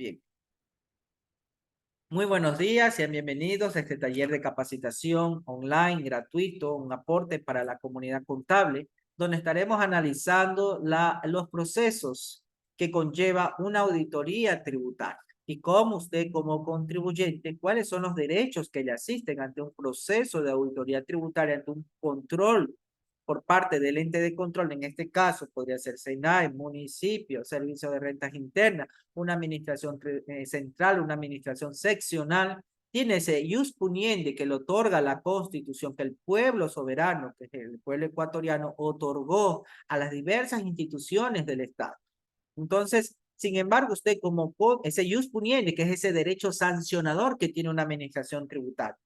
Bien. Muy buenos días, sean bienvenidos a este taller de capacitación online gratuito, un aporte para la comunidad contable, donde estaremos analizando los procesos que conlleva una auditoría tributaria y cómo usted como contribuyente, cuáles son los derechos que le asisten ante un proceso de auditoría tributaria, ante un control por parte del ente de control. En este caso podría ser SENAE, municipio, servicio de rentas internas, una administración central, una administración seccional. Tiene ese ius puniendi que le otorga la Constitución, que el pueblo soberano, que es el pueblo ecuatoriano, otorgó a las diversas instituciones del Estado. Entonces, sin embargo, usted como ese ius puniendi, que es ese derecho sancionador que tiene una administración tributaria.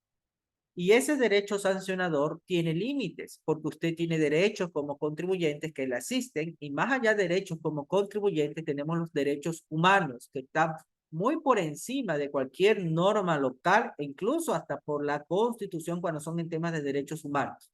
Y ese derecho sancionador tiene límites, porque usted tiene derechos como contribuyentes que le asisten, y más allá de derechos como contribuyentes, tenemos los derechos humanos, que están muy por encima de cualquier norma local, e incluso hasta por la Constitución cuando son en temas de derechos humanos.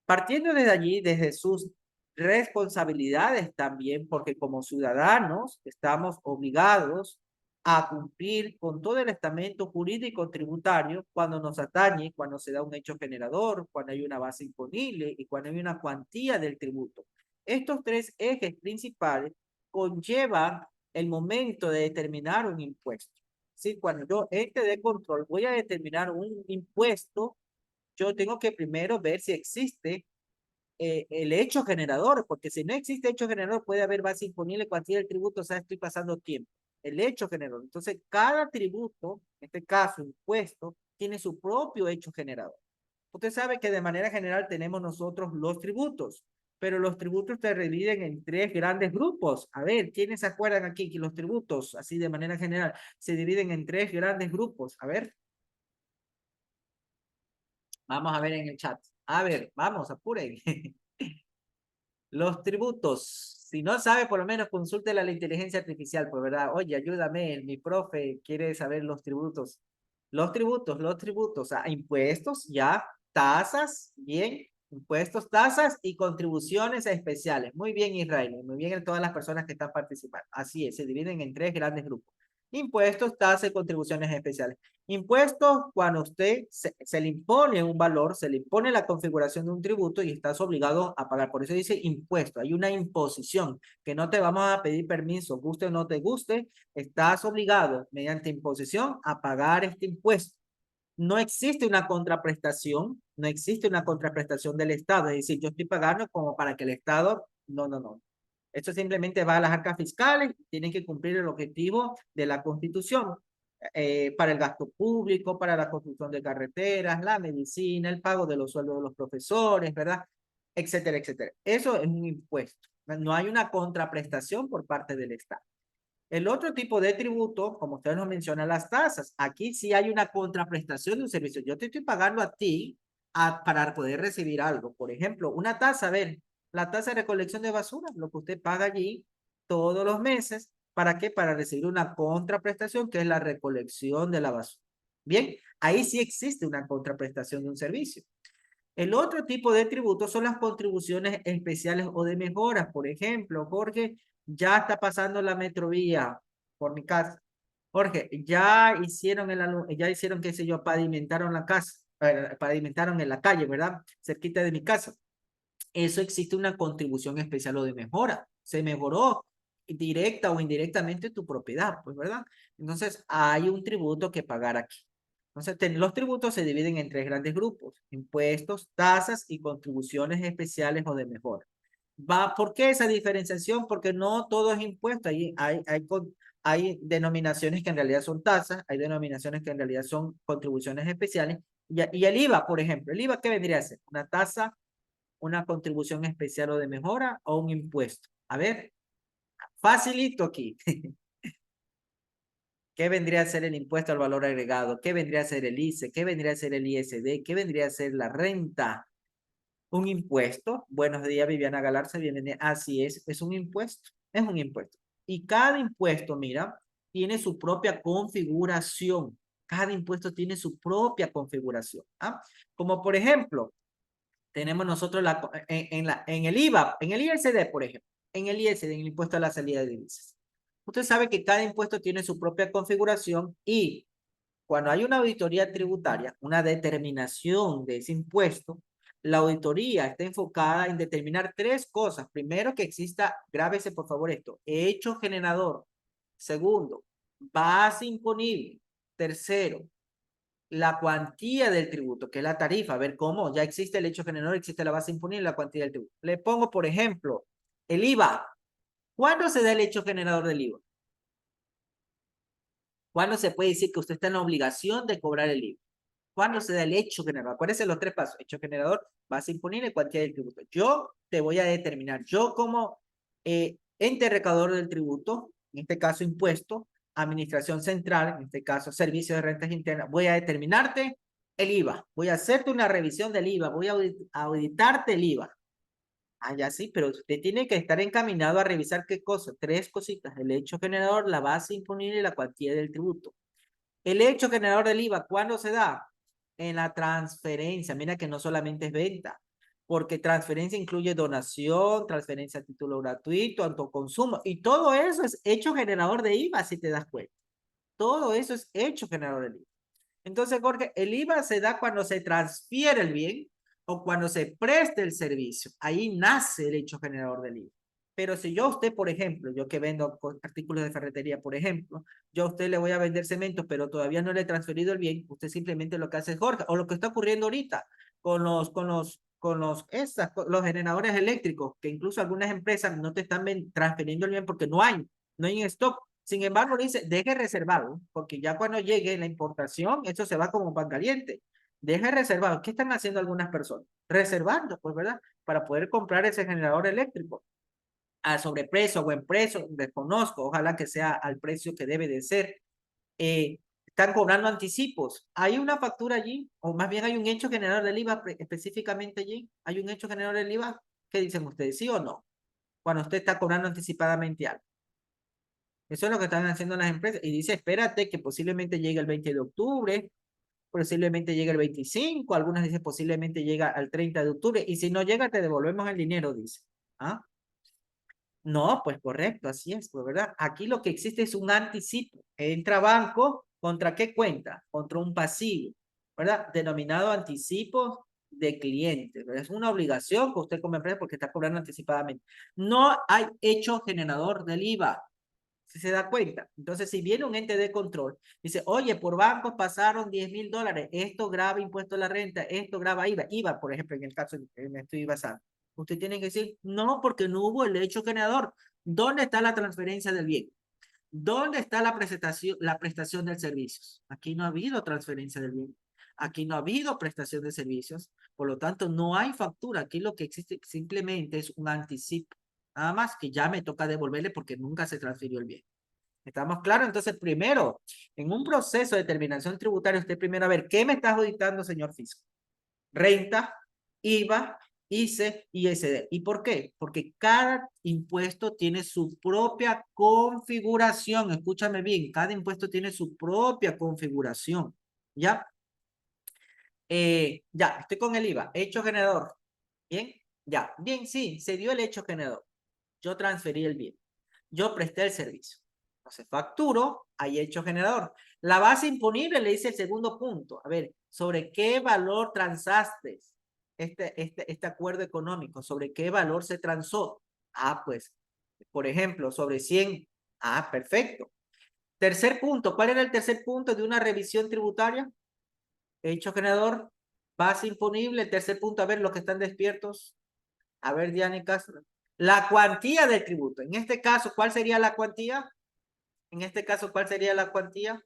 Partiendo desde allí, desde sus responsabilidades también, porque como ciudadanos estamos obligados a cumplir con todo el estamento jurídico tributario cuando nos atañe, cuando se da un hecho generador, cuando hay una base imponible y cuando hay una cuantía del tributo. Estos tres ejes principales conllevan el momento de determinar un impuesto. ¿Sí? Cuando yo, ente de control, voy a determinar un impuesto, yo tengo que primero ver si existe el hecho generador, porque si no existe hecho generador, puede haber base imponible, cuantía del tributo, o sea, estoy pasando tiempo. El hecho generador. Entonces, cada tributo, en este caso, impuesto, tiene su propio hecho generador. Usted sabe que de manera general tenemos nosotros los tributos, pero los tributos se dividen en tres grandes grupos. A ver, ¿quiénes se acuerdan aquí que los tributos, así de manera general, se dividen en tres grandes grupos? A ver, vamos a ver en el chat. A ver, vamos, apuren. Los tributos. Si no sabe, por lo menos consúltela a la inteligencia artificial, pues, ¿verdad? Oye, ayúdame, mi profe quiere saber los tributos. Los tributos, impuestos, ya, tasas, bien, impuestos, tasas y contribuciones especiales. Muy bien, Israel, muy bien en todas las personas que están participando. Así es, se dividen en tres grandes grupos. Impuestos, tasas y contribuciones especiales. Impuestos, cuando usted se le impone un valor, se le impone la configuración de un tributo y estás obligado a pagar. Por eso dice impuesto. Hay una imposición que no te vamos a pedir permiso, guste o no te guste, estás obligado mediante imposición a pagar este impuesto. No existe una contraprestación, no existe una contraprestación del Estado. Es decir, yo estoy pagando como para que el Estado, no, no, no. Esto simplemente va a las arcas fiscales, tienen que cumplir el objetivo de la Constitución para el gasto público, para la construcción de carreteras, la medicina, el pago de los sueldos de los profesores, ¿verdad? Etcétera, etcétera. Eso es un impuesto. No hay una contraprestación por parte del Estado. El otro tipo de tributo, como usted nos menciona, las tasas. Aquí sí hay una contraprestación de un servicio. Yo te estoy pagando a ti para poder recibir algo. Por ejemplo, una tasa, a ver, la tasa de recolección de basura, lo que usted paga allí todos los meses. ¿Para qué? Para recibir una contraprestación, que es la recolección de la basura. Bien, ahí sí existe una contraprestación de un servicio. El otro tipo de tributos son las contribuciones especiales o de mejoras. Por ejemplo, Jorge, ya está pasando la metrovía por mi casa. Jorge, ya hicieron, qué sé yo, pavimentaron la casa, pavimentaron en la calle, ¿verdad? Cerquita de mi casa. Eso existe una contribución especial o de mejora. Se mejoró directa o indirectamente tu propiedad, pues, ¿verdad? Entonces, hay un tributo que pagar aquí. Entonces, los tributos se dividen en tres grandes grupos: impuestos, tasas y contribuciones especiales o de mejora. ¿Por qué esa diferenciación? Porque no todo es impuesto. Hay denominaciones que en realidad son tasas, hay denominaciones que en realidad son contribuciones especiales. Y el IVA, por ejemplo, ¿el IVA qué vendría a ser? ¿Una tasa, una contribución especial o de mejora o un impuesto? A ver, facilito aquí. ¿Qué vendría a ser el impuesto al valor agregado? ¿Qué vendría a ser el ICE? ¿Qué vendría a ser el ISD? ¿Qué vendría a ser la renta? ¿Un impuesto? Buenos días, Viviana Galarza, bienvenida. Así es un impuesto, es un impuesto. Y cada impuesto, mira, tiene su propia configuración. Cada impuesto tiene su propia configuración. Como por ejemplo, tenemos nosotros en el IVA, en el ISD, por ejemplo, en el ISD, en el impuesto a la salida de divisas. Usted sabe que cada impuesto tiene su propia configuración y cuando hay una auditoría tributaria, una determinación de ese impuesto, la auditoría está enfocada en determinar tres cosas. Primero, que exista, grábese por favor esto, hecho generador. Segundo, base imponible. Tercero, la cuantía del tributo, que es la tarifa. A ver cómo, ya existe el hecho generador, existe la base imponible, la cuantía del tributo. Le pongo, por ejemplo, el IVA. ¿Cuándo se da el hecho generador del IVA? ¿Cuándo se puede decir que usted está en la obligación de cobrar el IVA? ¿Cuándo se da el hecho generador? Acuérdense los tres pasos. Hecho generador, base imponible, cuantía del tributo. Yo te voy a determinar, yo como ente recaudador del tributo, en este caso impuesto, administración central, en este caso servicio de rentas internas, voy a determinarte el IVA. Voy a hacerte una revisión del IVA, voy a auditarte el IVA. Ah, ya sí, pero usted tiene que estar encaminado a revisar qué cosa, tres cositas, el hecho generador, la base imponible y la cuantía del tributo. El hecho generador del IVA, ¿cuándo se da? En la transferencia. Mira que no solamente es venta, porque transferencia incluye donación, transferencia a título gratuito, autoconsumo, y todo eso es hecho generador de IVA, si te das cuenta. Todo eso es hecho generador de IVA. Entonces, Jorge, el IVA se da cuando se transfiere el bien o cuando se presta el servicio. Ahí nace el hecho generador del IVA. Pero si yo a usted, por ejemplo, yo que vendo artículos de ferretería, por ejemplo, yo a usted le voy a vender cemento, pero todavía no le he transferido el bien, usted simplemente lo que hace es Jorge, o lo que está ocurriendo ahorita los generadores eléctricos, que incluso algunas empresas no te están transfiriendo el bien porque no hay en stock. Sin embargo, dice, deje reservado, porque ya cuando llegue la importación, eso se va como pan caliente. Deje reservado. ¿Qué están haciendo algunas personas? Reservando, pues, ¿verdad? Para poder comprar ese generador eléctrico a sobreprecio, a buen precio, desconozco, ojalá que sea al precio que debe de ser. Están cobrando anticipos. ¿Hay una factura allí? O más bien hay un hecho generador del IVA específicamente allí. ¿Hay un hecho generador del IVA? ¿Qué dicen ustedes? ¿Sí o no? Cuando usted está cobrando anticipadamente algo. Eso es lo que están haciendo las empresas. Y dice, espérate que posiblemente llegue el 20 de octubre, posiblemente llegue el 25, algunas dicen posiblemente llega al 30 de octubre, y si no llega, te devolvemos el dinero, dice. ¿Ah? No, pues correcto, así es, pues, ¿verdad? Aquí lo que existe es un anticipo. Entra banco, ¿contra qué cuenta? Contra un pasivo, ¿verdad? Denominado anticipo de cliente, ¿verdad? Es una obligación que usted como empresa porque está cobrando anticipadamente. No hay hecho generador del IVA. Si se da cuenta. Entonces, si viene un ente de control, dice, oye, por bancos pasaron $10,000, esto graba impuesto a la renta, esto graba IVA, por ejemplo, en el caso que me estoy basando. Usted tiene que decir, no, porque no hubo el hecho generador. ¿Dónde está la transferencia del bien? ¿Dónde está la prestación del servicio? Aquí no ha habido transferencia del bien. Aquí no ha habido prestación de servicios. Por lo tanto, no hay factura. Aquí lo que existe simplemente es un anticipo. Nada más que ya me toca devolverle porque nunca se transfirió el bien. ¿Estamos claros? Entonces, primero, en un proceso de determinación tributaria, usted primero a ver, ¿qué me está auditando, señor fisco? Renta, IVA, ICE y ISD. ¿Y por qué? Porque cada impuesto tiene su propia configuración. Escúchame bien, cada impuesto tiene su propia configuración. ¿Ya? Ya, estoy con el IVA. Hecho generador. ¿Bien? Ya. Bien, sí, se dio el hecho generador. Yo transferí el bien. Yo presté el servicio. Entonces, facturo, hay hecho generador. La base imponible le dice el segundo punto. A ver, ¿sobre qué valor transaste este acuerdo económico? ¿Sobre qué valor se transó? Ah, pues, por ejemplo, sobre 100. Ah, perfecto. Tercer punto, ¿cuál era el tercer punto de una revisión tributaria? Hecho generador, base imponible. El tercer punto, a ver, los que están despiertos. A ver, Diana y Castro. La cuantía del tributo. En este caso, ¿cuál sería la cuantía? En este caso, ¿cuál sería la cuantía?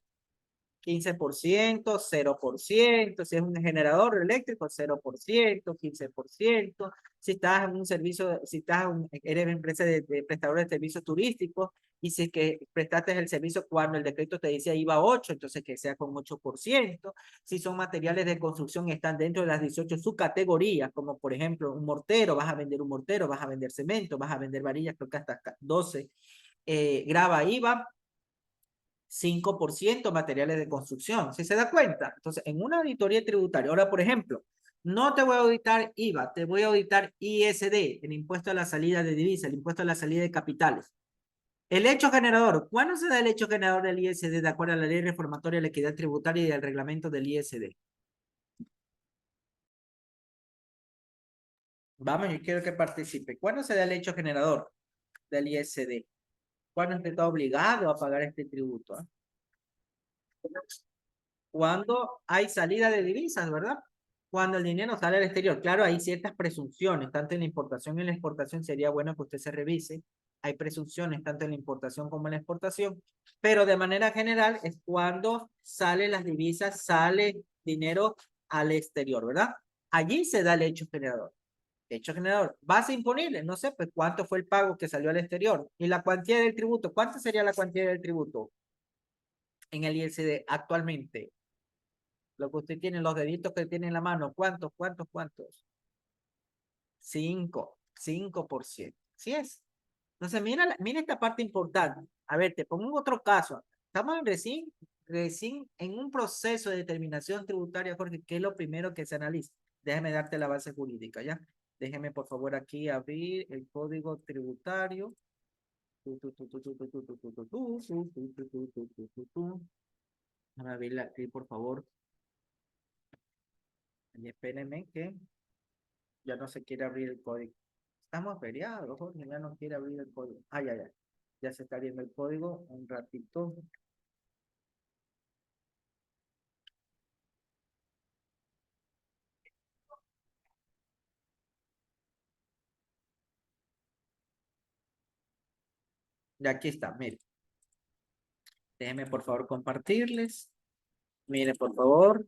15%, 0%, si es un generador eléctrico, 0%, 15%, si estás en un servicio, si eres empresa de prestador de servicios turísticos, y si es que prestaste el servicio cuando el decreto te decía IVA 8, entonces que sea con 8%, si son materiales de construcción, están dentro de las 18 subcategorías, como por ejemplo un mortero, vas a vender un mortero, vas a vender cemento, vas a vender varillas, creo que hasta 12 graba IVA, 5% materiales de construcción. ¿Sí se da cuenta? Entonces, en una auditoría tributaria, ahora, por ejemplo, no te voy a auditar IVA, te voy a auditar ISD, el impuesto a la salida de divisas, el impuesto a la salida de capitales. El hecho generador. ¿Cuándo se da el hecho generador del ISD de acuerdo a la ley reformatoria de la equidad tributaria y del reglamento del ISD? Vamos, yo quiero que participe. ¿Cuándo se da el hecho generador del ISD? ¿Cuándo usted está obligado a pagar este tributo? ¿Ah? Cuando hay salida de divisas, ¿verdad? Cuando el dinero sale al exterior. Claro, hay ciertas presunciones, tanto en la importación y en la exportación sería bueno que usted se revise. Hay presunciones tanto en la importación como en la exportación, pero de manera general es cuando salen las divisas, sale dinero al exterior, ¿verdad? Allí se da el hecho generador. Hecho generador. Base imponible, no sé, pues cuánto fue el pago que salió al exterior. Y la cuantía del tributo, ¿cuánto sería la cuantía del tributo en el ISD actualmente? Lo que usted tiene, los deditos que tiene en la mano, ¿cuántos, cuántos, cuántos? 5%. ¿Sí es? Entonces, mira, mira esta parte importante. A ver, te pongo otro caso. Estamos recién en un proceso de determinación tributaria, Jorge, ¿qué es lo primero que se analiza? Déjame darte la base jurídica, ¿ya? Déjeme, por favor, aquí abrir el código tributario. Déjame abrirla aquí, por favor. Y espérenme que ya no se quiere abrir el código. Estamos feriados, Jorge, ya no quiere abrir el código. Ah, ya, ya. Ya se está viendo el código. Un ratito. Y aquí está, mire. Déjenme por favor compartirles. Mire, por favor.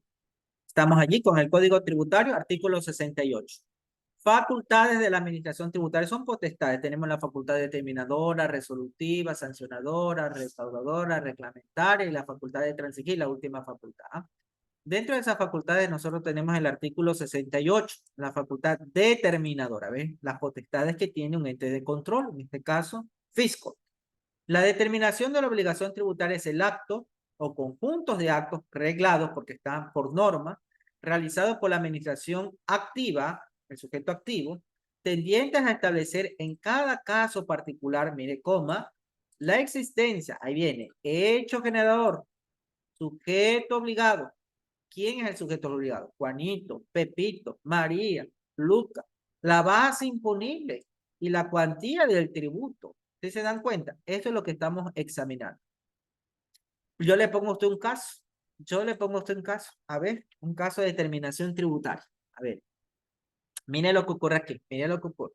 Estamos allí con el Código Tributario, artículo 68. Facultades de la Administración Tributaria son potestades. Tenemos la facultad determinadora, resolutiva, sancionadora, restaudadora, reglamentaria y la facultad de transigir, la última facultad. Dentro de esas facultades nosotros tenemos el artículo 68, la facultad determinadora, ¿ves? Las potestades que tiene un ente de control, en este caso, fisco. La determinación de la obligación tributaria es el acto o conjuntos de actos reglados, porque están por norma, realizados por la administración activa, el sujeto activo, tendientes a establecer en cada caso particular, mire, coma, la existencia, ahí viene, hecho generador, sujeto obligado. ¿Quién es el sujeto obligado? Juanito, Pepito, María, Luca. La base imponible y la cuantía del tributo. ¿Sí se dan cuenta? Eso es lo que estamos examinando. Yo le pongo a usted un caso. Yo le pongo a usted un caso. A ver, un caso de determinación tributaria. A ver, mire lo que ocurre aquí. Mire lo que ocurre.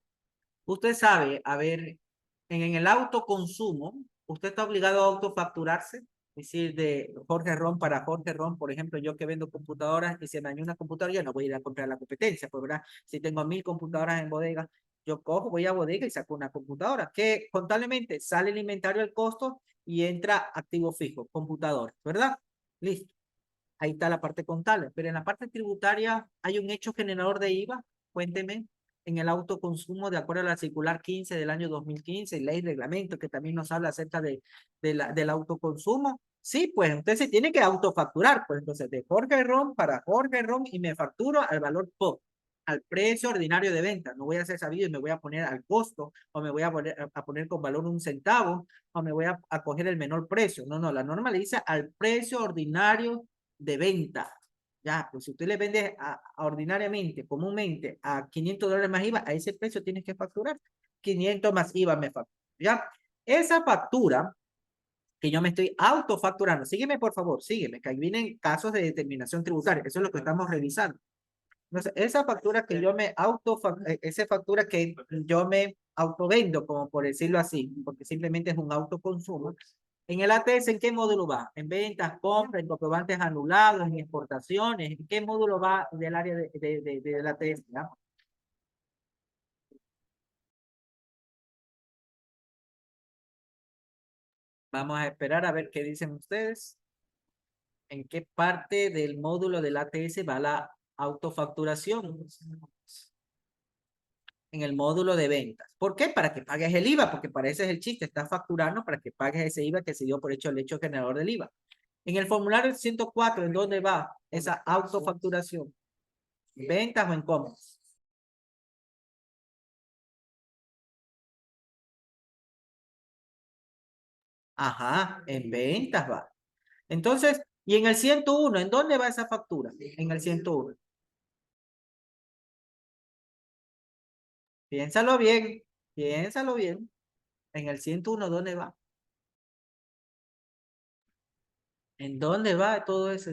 Usted sabe, a ver, en el autoconsumo, usted está obligado a autofacturarse. Es decir, de Jorge Ron para Jorge Ron, por ejemplo, yo que vendo computadoras y se me dañó una computadora, yo no voy a ir a comprar la competencia, pues, ¿verdad? Si tengo 1000 computadoras en bodega, yo cojo, voy a bodega y saco una computadora, que contablemente sale el inventario el costo y entra activo fijo, computador, ¿verdad? Listo. Ahí está la parte contable, pero en la parte tributaria hay un hecho generador de IVA, cuénteme, en el autoconsumo de acuerdo a la circular 15 del año 2015, ley reglamento que también nos habla acerca del autoconsumo. Sí, pues usted se tiene que autofacturar, pues entonces de Jorge Ron para Jorge Ron y me facturo al valor POP, al precio ordinario de venta. No voy a ser sabido y me voy a poner al costo o me voy a poner con valor 1 centavo o me voy a coger el menor precio. No, no, la norma le dice al precio ordinario de venta. Ya, pues si usted le vende ordinariamente, comúnmente, a $500 más IVA, a ese precio tienes que facturar. 500 más IVA me factura. Ya, esa factura que yo me estoy autofacturando, sígueme por favor, sígueme, que ahí vienen casos de determinación tributaria, eso es lo que estamos revisando. Entonces, esa factura que yo me esa factura que yo me autovendo, como por decirlo así, porque simplemente es un autoconsumo. En el ATS, ¿en qué módulo va? En ventas, compras, en comprobantes anulados, en exportaciones. ¿En qué módulo va del área del ATS? ¿Ya? Vamos a esperar a ver qué dicen ustedes. ¿En qué parte del módulo del ATS va la autofacturación? En el módulo de ventas. ¿Por qué? Para que pagues el IVA, porque para ese es el chiste, estás facturando para que pagues ese IVA que se dio por hecho el hecho generador del IVA. En el formulario 104, ¿en dónde va esa autofacturación? ¿Ventas o en compras? Ajá, en ventas va. Entonces, y en el 101, ¿en dónde va esa factura? En el 101. Piénsalo bien, piénsalo bien. En el 101, ¿dónde va? ¿En dónde va todo eso?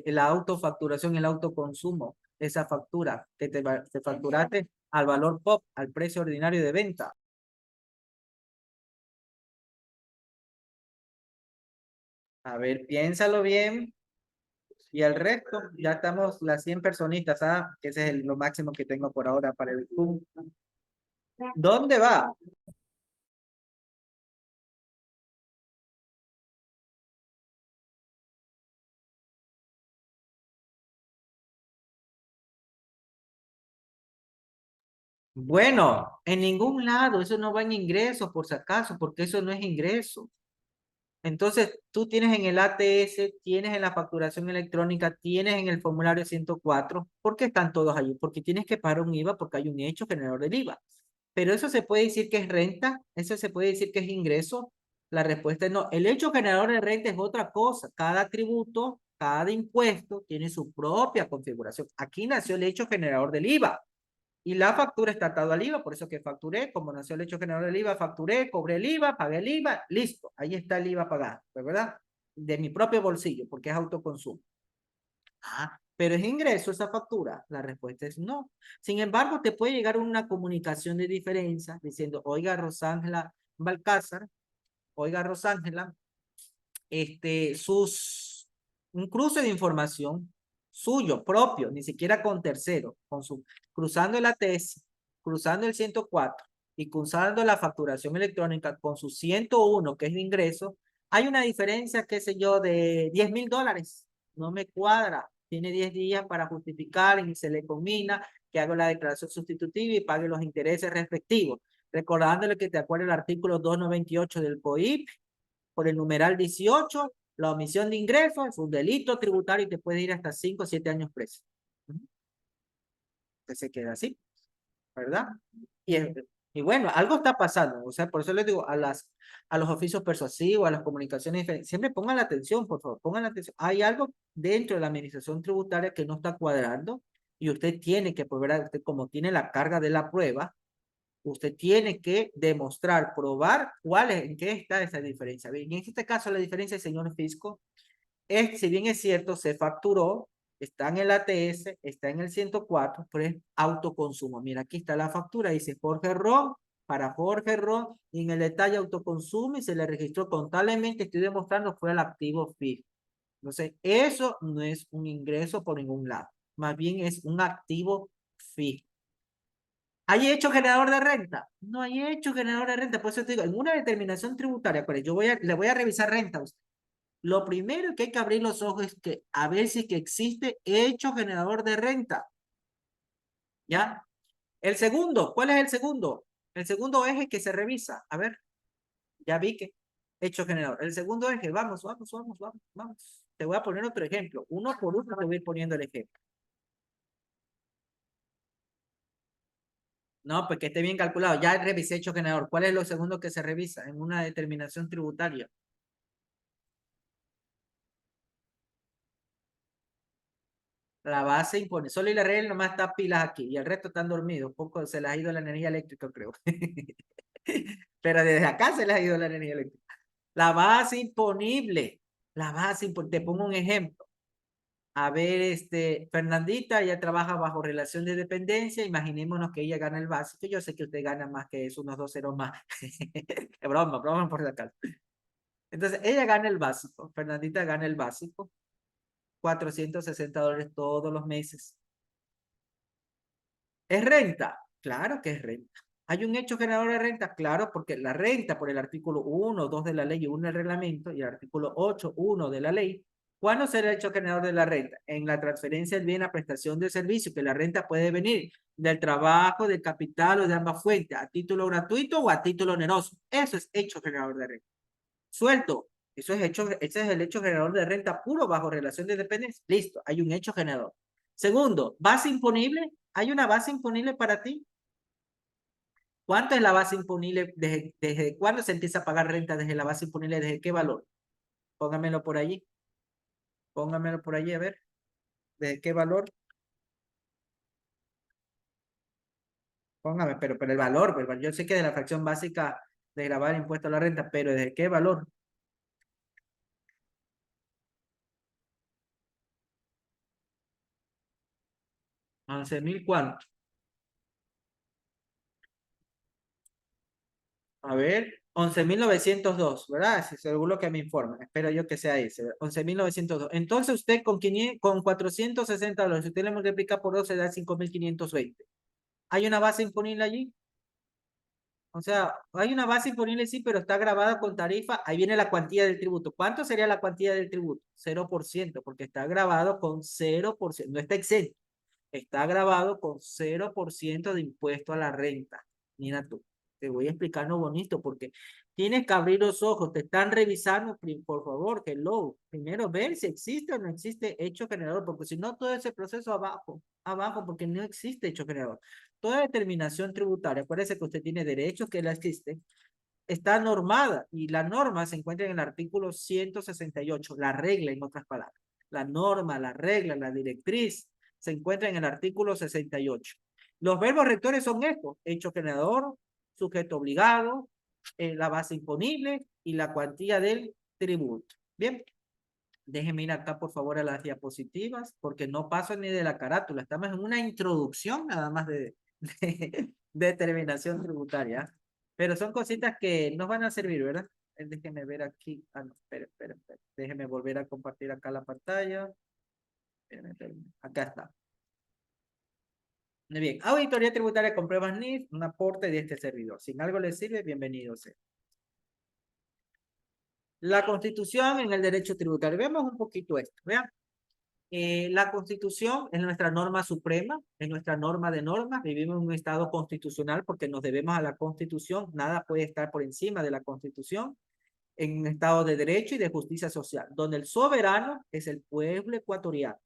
La autofacturación, el autoconsumo, esa factura que te facturaste al valor POP, al precio ordinario de venta. A ver, piénsalo bien. Y el resto, ya estamos las 100 personitas, ¿ah? Que ese es lo máximo que tengo por ahora para el Zoom. ¿Dónde va? Bueno, en ningún lado, eso no va en ingresos, por si acaso, porque eso no es ingreso. Entonces, tú tienes en el ATS, tienes en la facturación electrónica, tienes en el formulario 104. ¿Por qué están todos allí? Porque tienes que pagar un IVA porque hay un hecho generador del IVA. Pero eso se puede decir que es renta, eso se puede decir que es ingreso. La respuesta es no. El hecho generador de renta es otra cosa. Cada tributo, cada impuesto tiene su propia configuración. Aquí nació el hecho generador del IVA. Y la factura está atada al IVA, por eso que facturé, como nació el hecho general del IVA, facturé, cobré el IVA, pagué el IVA, listo, ahí está el IVA pagado, ¿verdad? De mi propio bolsillo, porque es autoconsumo. Ah, pero es ingreso esa factura. La respuesta es no. Sin embargo, te puede llegar una comunicación de diferencia diciendo, oiga, Rosángela Balcázar, oiga, Rosángela, un cruce de información suyo, propio, ni siquiera con tercero, cruzando el ATS, cruzando el 104 y cruzando la facturación electrónica con su 101, que es de ingreso, hay una diferencia, qué sé yo, de $10,000. No me cuadra. Tiene 10 días para justificar y se le combina que haga la declaración sustitutiva y pague los intereses respectivos. Recordándole que te acuerdas el artículo 298 del COIP, por el numeral 18, la omisión de ingresos es un delito tributario y te puede ir hasta 5 o 7 años preso. Entonces se queda así, ¿verdad? Y, y bueno, algo está pasando, o sea, por eso les digo a los oficios persuasivos, a las comunicaciones, siempre pongan la atención, por favor, pongan la atención. Hay algo dentro de la administración tributaria que no está cuadrando y usted tiene que, pues, ¿verdad? Usted como tiene la carga de la prueba, usted tiene que demostrar, probar en qué está esa diferencia. Bien, en este caso, la diferencia, señor fisco, es, si bien es cierto, se facturó, está en el ATS, está en el 104, pero es autoconsumo. Mira, aquí está la factura, dice Jorge Ron, para Jorge Ron, y en el detalle autoconsumo y se le registró contablemente, estoy demostrando, fue el activo fijo. Entonces, eso no es un ingreso por ningún lado, más bien es un activo fijo. ¿Hay hecho generador de renta? No hay hecho generador de renta. Por eso te digo, en una determinación tributaria, pero le voy a revisar renta a usted. Lo primero que hay que abrir los ojos es que a ver si que existe hecho generador de renta. ¿Ya? El segundo, ¿cuál es el segundo? El segundo eje que se revisa. A ver, ya vi que hecho generador. El segundo eje, vamos, vamos, vamos, vamos, vamos. Te voy a poner otro ejemplo. Uno por uno te voy a ir poniendo el ejemplo. No, pues que esté bien calculado. Ya revisé hecho generador. ¿Cuál es lo segundo que se revisa en una determinación tributaria? La base impone. Solo y la red nomás está pilas aquí y el resto están dormidos. Un poco se les ha ido la energía eléctrica, creo. Pero desde acá se les ha ido la energía eléctrica. La base imponible. La base imponible. Te pongo un ejemplo. A ver, Fernandita, ella trabaja bajo relación de dependencia. Imaginémonos que ella gana el básico. Yo sé que usted gana más que eso, unos 2 ceros más. Es broma, broma por si acaso. Entonces, ella gana el básico. Fernandita gana el básico. $460 todos los meses. ¿Es renta? Claro que es renta. ¿Hay un hecho generador de renta? Claro, porque la renta por el artículo 1, 2 de la ley y 1 del reglamento y el artículo 8, 1 de la ley. ¿Cuándo será el hecho generador de la renta? En la transferencia del bien a prestación de servicio, que la renta puede venir del trabajo, del capital o de ambas fuentes, a título gratuito o a título oneroso. Eso es hecho generador de renta. Suelto. Ese es el hecho generador de renta puro bajo relación de dependencia. Listo, hay un hecho generador. Segundo, base imponible. ¿Hay una base imponible para ti? ¿Cuánto es la base imponible? ¿Desde cuándo se empieza a pagar renta desde la base imponible? ¿Desde qué valor? Póngamelo por allí. Póngamelo por allí, a ver. ¿Desde qué valor? Póngame, pero el valor, pero yo sé que de la fracción básica de grabar el impuesto a la renta, pero ¿desde qué valor? 11.000, ¿cuánto? A ver, 11.902, ¿verdad? Si según lo que me informa, espero yo que sea ese, 11.902. Entonces usted con 500, con $460, si usted le multiplica por 2, se da 5.520. ¿Hay una base imponible allí? O sea, hay una base imponible, sí, pero está grabada con tarifa. Ahí viene la cuantía del tributo. ¿Cuánto sería la cuantía del tributo? 0%, porque está grabado con 0%. No está exento. Está grabado con 0% de impuesto a la renta. Mira tú, te voy a explicar lo bonito, porque tienes que abrir los ojos. Te están revisando, por favor, hello. Primero ver si existe o no existe hecho generador, porque si no, todo ese proceso abajo, abajo, porque no existe hecho generador. Toda determinación tributaria, acuérdese que usted tiene derechos que la existen, está normada y la norma se encuentra en el artículo 168, la regla en otras palabras. La norma, la regla, la directriz se encuentra en el artículo 68. Los verbos rectores son estos: hecho generador, sujeto obligado, la base imponible y la cuantía del tributo. Bien, déjenme ir acá por favor a las diapositivas porque no paso ni de la carátula. Estamos en una introducción nada más de determinación tributaria. Pero son cositas que nos van a servir, ¿verdad? Déjenme ver aquí. Ah, no, espere. Déjenme volver a compartir acá la pantalla. Espérenme. Acá está. Muy bien. Auditoría tributaria con pruebas NIF, un aporte de este servidor. Si en algo les sirve, bienvenido sea. La Constitución en el derecho tributario. Veamos un poquito esto. Vean. La Constitución es nuestra norma suprema, es nuestra norma de normas. Vivimos en un estado constitucional porque nos debemos a la Constitución. Nada puede estar por encima de la Constitución. En un estado de derecho y de justicia social, donde el soberano es el pueblo ecuatoriano.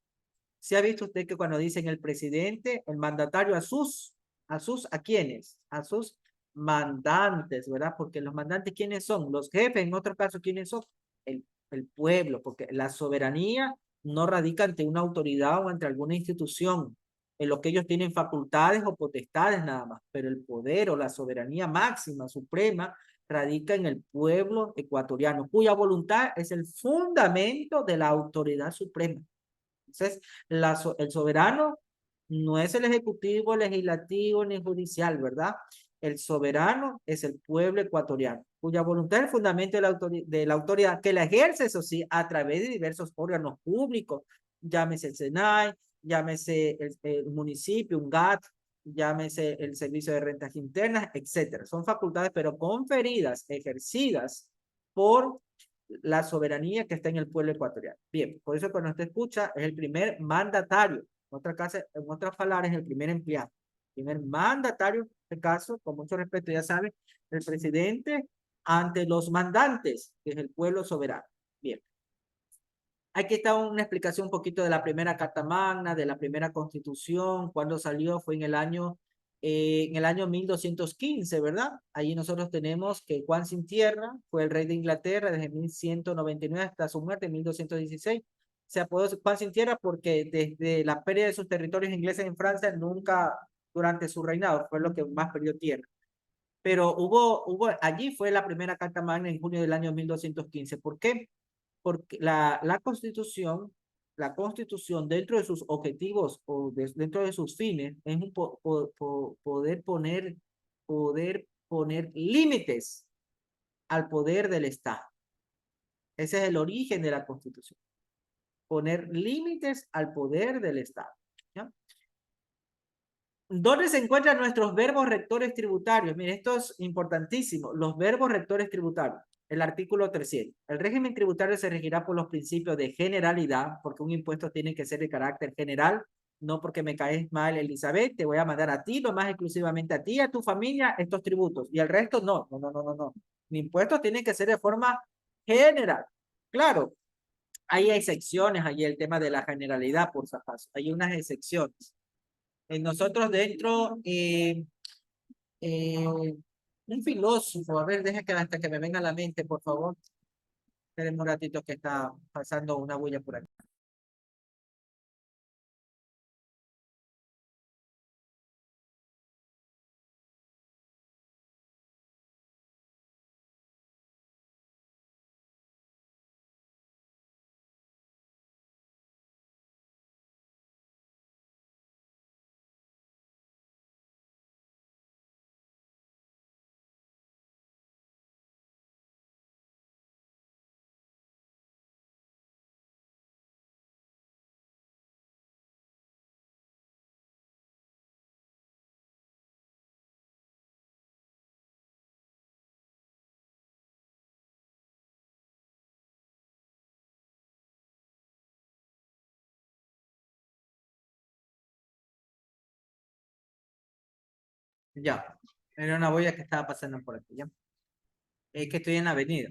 ¿Se ha visto usted que cuando dicen el presidente, el mandatario ¿a quiénes? A sus mandantes, ¿verdad? Porque los mandantes, ¿quiénes son? Los jefes, en otro caso, ¿quiénes son? El pueblo, porque la soberanía no radica ante una autoridad o ante alguna institución, en lo que ellos tienen facultades o potestades nada más, pero el poder o la soberanía máxima, suprema, radica en el pueblo ecuatoriano, cuya voluntad es el fundamento de la autoridad suprema. Entonces, el soberano no es el ejecutivo, legislativo ni judicial, ¿verdad? El soberano es el pueblo ecuatoriano, cuya voluntad es el fundamento de la autoridad, que la ejerce, eso sí, a través de diversos órganos públicos, llámese el SENAI, llámese el municipio, un GAT, llámese el Servicio de Rentas Internas, etcétera. Son facultades, pero conferidas, ejercidas por la soberanía que está en el pueblo ecuatoriano. Bien, por eso cuando usted escucha, es el primer mandatario. En otras palabras, es el primer empleado. Primer mandatario, en este caso, con mucho respeto, ya saben, el presidente ante los mandantes, que es el pueblo soberano. Bien. Aquí está una explicación un poquito de la primera Carta Magna, de la primera Constitución, cuando salió, fue en el año 1215, ¿verdad? Ahí nosotros tenemos que Juan Sin Tierra fue el rey de Inglaterra desde 1199 hasta su muerte en 1216. Se apodó Juan Sin Tierra porque desde la pérdida de sus territorios ingleses en Francia, nunca durante su reinado fue lo que más perdió tierra. Pero allí fue la primera Carta Magna en junio del año 1215. ¿Por qué? Porque la Constitución dentro de sus objetivos o dentro de sus fines es poder poner límites al poder del Estado. Ese es el origen de la Constitución. Poner límites al poder del Estado. ¿Ya? ¿Dónde se encuentran nuestros verbos rectores tributarios? Mire, esto es importantísimo. Los verbos rectores tributarios. El artículo 300. El régimen tributario se regirá por los principios de generalidad, porque un impuesto tiene que ser de carácter general, no porque me caes mal, Elizabeth, te voy a mandar a ti, lo más exclusivamente a ti, a tu familia, estos tributos, y el resto no. Mi impuesto tiene que ser de forma general. Claro, hay excepciones, hay el tema de la generalidad, por si acaso, hay unas excepciones. Nosotros dentro Un filósofo, a ver, deja que hasta que me venga a la mente, por favor. Espérenme un ratito que está pasando una bulla por aquí. Ya, era una boya que estaba pasando por aquí, ya. Es que estoy en la avenida.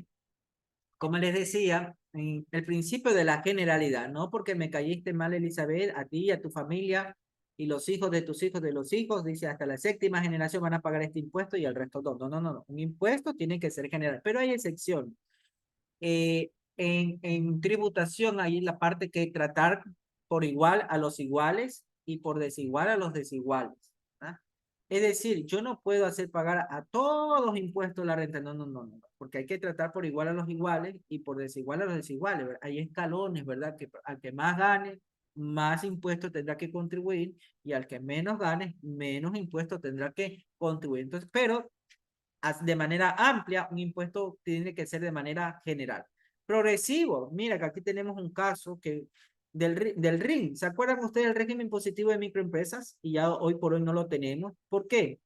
Como les decía, en el principio de la generalidad, no porque me caíste mal, Elizabeth, a ti, a tu familia y los hijos de tus hijos de los hijos, dice hasta la séptima generación van a pagar este impuesto y el resto no. No, no, no, no. Un impuesto tiene que ser general, pero hay excepción. En tributación hay la parte que tratar por igual a los iguales y por desigual a los desiguales. ¿Ah? Es decir, yo no puedo hacer pagar a todos impuestos la renta, no, no, no, no, porque hay que tratar por igual a los iguales y por desigual a los desiguales, ¿verdad? Hay escalones, ¿verdad? Que al que más gane, más impuestos tendrá que contribuir y al que menos gane, menos impuestos tendrá que contribuir. Entonces, pero de manera amplia, un impuesto tiene que ser de manera general. Progresivo, mira que aquí tenemos un caso que del RIN. ¿Se acuerdan ustedes del régimen impositivo de microempresas? Y ya hoy por hoy no lo tenemos. ¿Por qué?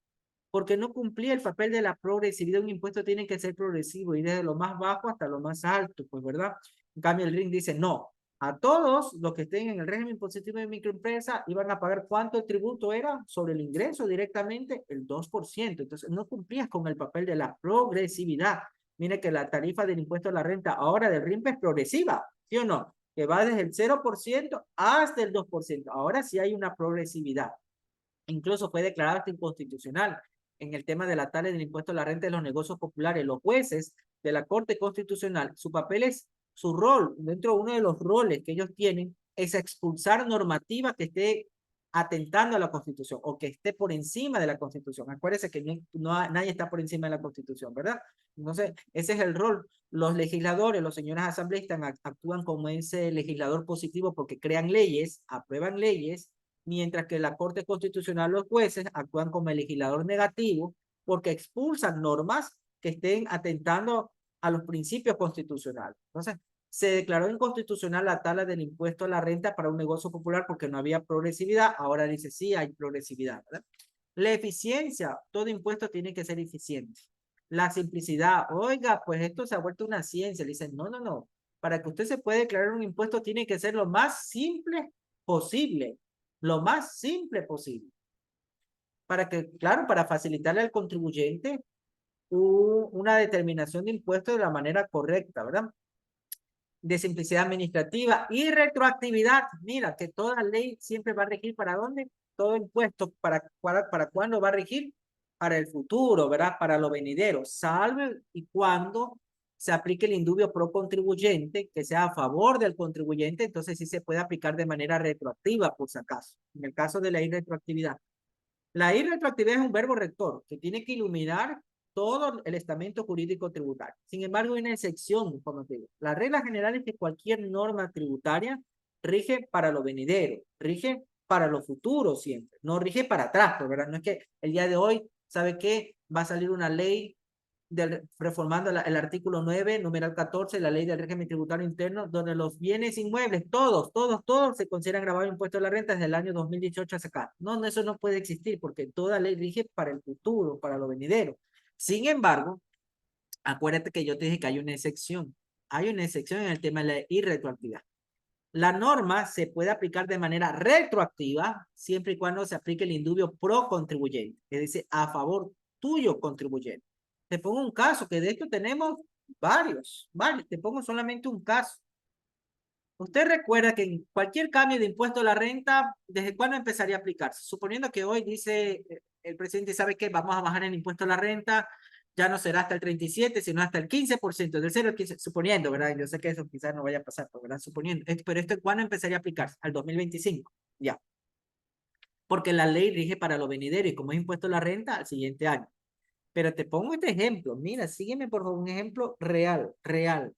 Porque no cumplía el papel de la progresividad. Un impuesto tiene que ser progresivo y desde lo más bajo hasta lo más alto, pues, ¿verdad? En cambio, el RIN dice no. A todos los que estén en el régimen impositivo de microempresa iban a pagar cuánto el tributo era sobre el ingreso directamente, el 2%. Entonces, no cumplías con el papel de la progresividad. Mire que la tarifa del impuesto a la renta ahora del RIN es progresiva, ¿sí o no? Que va desde el 0% hasta el 2%. Ahora sí hay una progresividad. Incluso fue declarado hasta inconstitucional en el tema de la tala del impuesto a la renta de los negocios populares. Los jueces de la Corte Constitucional, su papel es, su rol, dentro de uno de los roles que ellos tienen, es expulsar normativa que esté atentando a la Constitución o que esté por encima de la Constitución. Acuérdense que nadie está por encima de la Constitución, ¿verdad? Entonces, ese es el rol. Los legisladores, los señores asambleístas actúan como ese legislador positivo porque crean leyes, aprueban leyes, mientras que la Corte Constitucional, los jueces actúan como el legislador negativo porque expulsan normas que estén atentando a los principios constitucionales. Entonces, se declaró inconstitucional la tala del impuesto a la renta para un negocio popular porque no había progresividad. Ahora dice sí, hay progresividad, ¿verdad? La eficiencia, todo impuesto tiene que ser eficiente. La simplicidad, oiga, pues esto se ha vuelto una ciencia. Le dicen, no, no, no. Para que usted se pueda declarar un impuesto tiene que ser lo más simple posible. Lo más simple posible. Para que, claro, para facilitarle al contribuyente una determinación de impuestos de la manera correcta, ¿verdad? De simplicidad administrativa y retroactividad. Mira, que toda ley siempre va a regir para dónde, todo impuesto, para cuándo va a regir, para el futuro, ¿verdad? Para lo venidero, salve y cuando se aplique el indubio pro contribuyente, que sea a favor del contribuyente, entonces sí se puede aplicar de manera retroactiva, por si acaso, en el caso de la irretroactividad. La irretroactividad es un verbo rector que tiene que iluminar todo el estamento jurídico tributario. Sin embargo, hay una excepción, como te digo. La regla general es que cualquier norma tributaria rige para lo venidero, rige para lo futuro siempre, no rige para atrás, pues, ¿verdad? No es que el día de hoy, ¿sabe qué? Va a salir una ley reformando el artículo 9, numeral 14, la ley del régimen tributario interno, donde los bienes inmuebles, todos se consideran grabados impuestos a la renta desde el año 2018 hasta acá. No, no, eso no puede existir porque toda ley rige para el futuro, para lo venidero. Sin embargo, acuérdate que yo te dije que hay una excepción. Hay una excepción en el tema de la irretroactividad. La norma se puede aplicar de manera retroactiva siempre y cuando se aplique el indubio pro contribuyente, es decir, a favor tuyo contribuyente. Te pongo un caso, que de esto tenemos varios. Te pongo solamente un caso. Usted recuerda que en cualquier cambio de impuesto a la renta, ¿desde cuándo empezaría a aplicarse? Suponiendo que hoy dice el presidente sabe que vamos a bajar el impuesto a la renta, ya no será hasta el 37, sino hasta el 15%, del 0 al 15, suponiendo, ¿verdad? Yo sé que eso quizás no vaya a pasar, ¿verdad? Suponiendo. Pero esto, ¿cuándo empezaría a aplicarse? Al 2025, ya. Porque la ley rige para lo venidero y como es impuesto a la renta, al siguiente año. Pero te pongo este ejemplo, mira, sígueme por favor, un ejemplo real, real.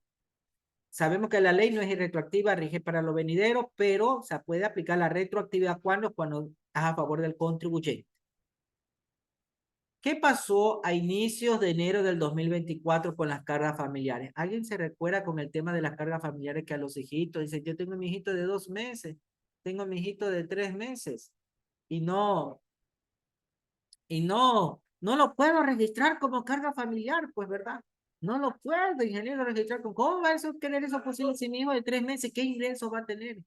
Sabemos que la ley no es retroactiva, rige para lo venidero, pero se puede aplicar la retroactividad cuando es a favor del contribuyente. ¿Qué pasó a inicios de enero del 2024 con las cargas familiares? ¿Alguien se recuerda con el tema de las cargas familiares que a los hijitos dicen, yo tengo mi hijito de 2 meses, tengo mi hijito de 3 meses y no lo puedo registrar como carga familiar, pues, ¿verdad? No lo puedo, ingeniero, registrar. ¿Cómo va a tener eso posible si mi hijo de 3 meses, qué ingresos va a tener?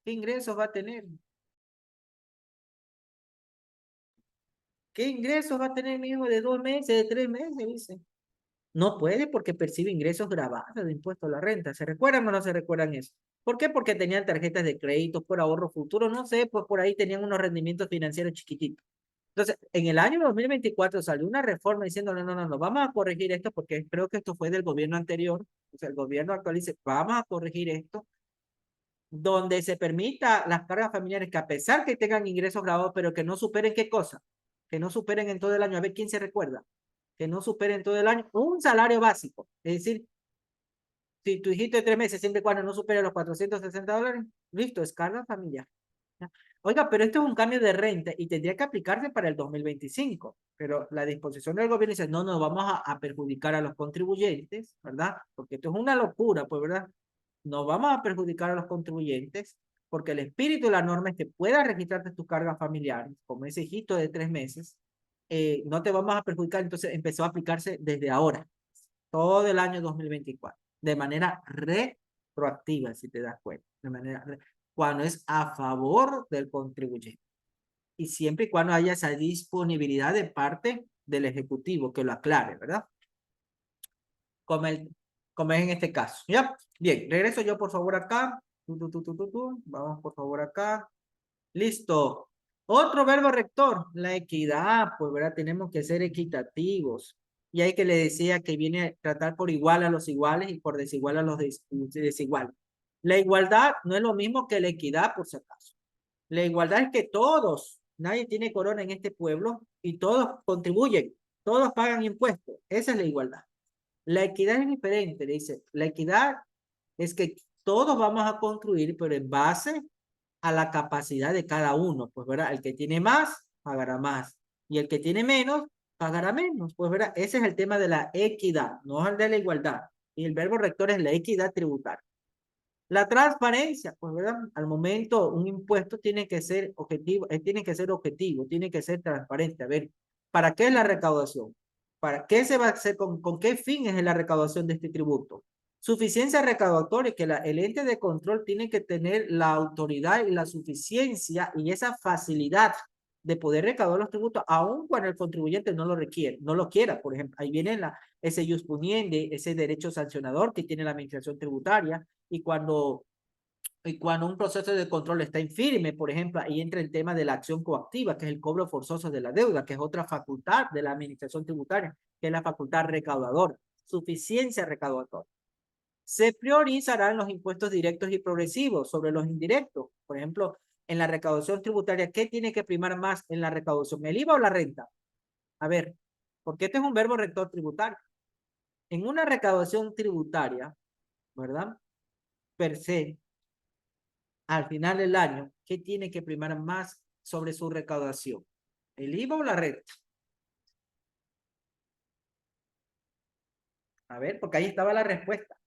¿Qué ingresos va a tener? ¿Qué ingresos va a tener mi hijo de 2 meses, de 3 meses? Dice. No puede porque percibe ingresos grabados de impuesto a la renta. ¿Se recuerdan o no se recuerdan eso? ¿Por qué? Porque tenían tarjetas de crédito por ahorro futuro, no sé, pues por ahí tenían unos rendimientos financieros chiquititos. Entonces, en el año 2024 salió una reforma diciendo, no, vamos a corregir esto porque creo que esto fue del gobierno anterior, o sea, el gobierno actual dice, vamos a corregir esto, donde se permita las cargas familiares que a pesar que tengan ingresos grabados, pero que no superen qué cosa, que no superen en todo el año, a ver quién se recuerda, que no superen todo el año un salario básico, es decir, si tu hijito de 3 meses siempre y cuando no supere los $460, listo, es carga familiar. Oiga, pero esto es un cambio de renta y tendría que aplicarse para el 2025, pero la disposición del gobierno dice, no, vamos a perjudicar a los contribuyentes, ¿verdad? Porque esto es una locura, pues, ¿verdad? No vamos a perjudicar a los contribuyentes porque el espíritu de la norma es que puedas registrarte tus cargas familiares, como ese hijito de 3 meses, no te vamos a perjudicar, entonces empezó a aplicarse desde ahora, todo el año 2024, de manera retroactiva, si te das cuenta, cuando es a favor del contribuyente. Y siempre y cuando haya esa disponibilidad de parte del Ejecutivo, que lo aclare, ¿verdad? Como, como es en este caso, ¿ya? Bien, regreso yo por favor acá. Vamos por favor acá. Listo. Otro verbo rector, la equidad, pues, ¿verdad? Tenemos que ser equitativos. Y hay que le decía que viene a tratar por igual a los iguales y por desigual a los desiguales. La igualdad no es lo mismo que la equidad, por si acaso. La igualdad es que todos, nadie tiene corona en este pueblo y todos contribuyen, todos pagan impuestos. Esa es la igualdad. La equidad es diferente, le dice. La equidad es que todos vamos a construir, pero en base a la capacidad de cada uno, pues, ¿verdad? El que tiene más, pagará más. Y el que tiene menos, pagará menos, pues, ¿verdad? Ese es el tema de la equidad, no es el de la igualdad. Y el verbo rector es la equidad tributaria. La transparencia, pues, ¿verdad? Al momento, un impuesto tiene que ser objetivo, tiene que ser transparente. A ver, ¿para qué es la recaudación? ¿Para qué se va a hacer? ¿Con qué fin es la recaudación de este tributo? Suficiencia recaudatoria, que el ente de control tiene que tener la autoridad y la suficiencia y esa facilidad de poder recaudar los tributos, aun cuando el contribuyente no lo requiere, no lo quiera, por ejemplo. Ahí viene ese jus puniendi, ese derecho sancionador que tiene la administración tributaria, y cuando un proceso de control está infirme, por ejemplo, ahí entra el tema de la acción coactiva, que es el cobro forzoso de la deuda, que es otra facultad de la administración tributaria, que es la facultad recaudadora, suficiencia recaudatoria. Se priorizarán los impuestos directos y progresivos sobre los indirectos. Por ejemplo, en la recaudación tributaria, ¿qué tiene que primar más en la recaudación? ¿El IVA o la renta? A ver, porque este es un verbo rector tributario. En una recaudación tributaria, ¿verdad? Per se, al final del año, ¿qué tiene que primar más sobre su recaudación? ¿El IVA o la renta? A ver, porque ahí estaba la respuesta.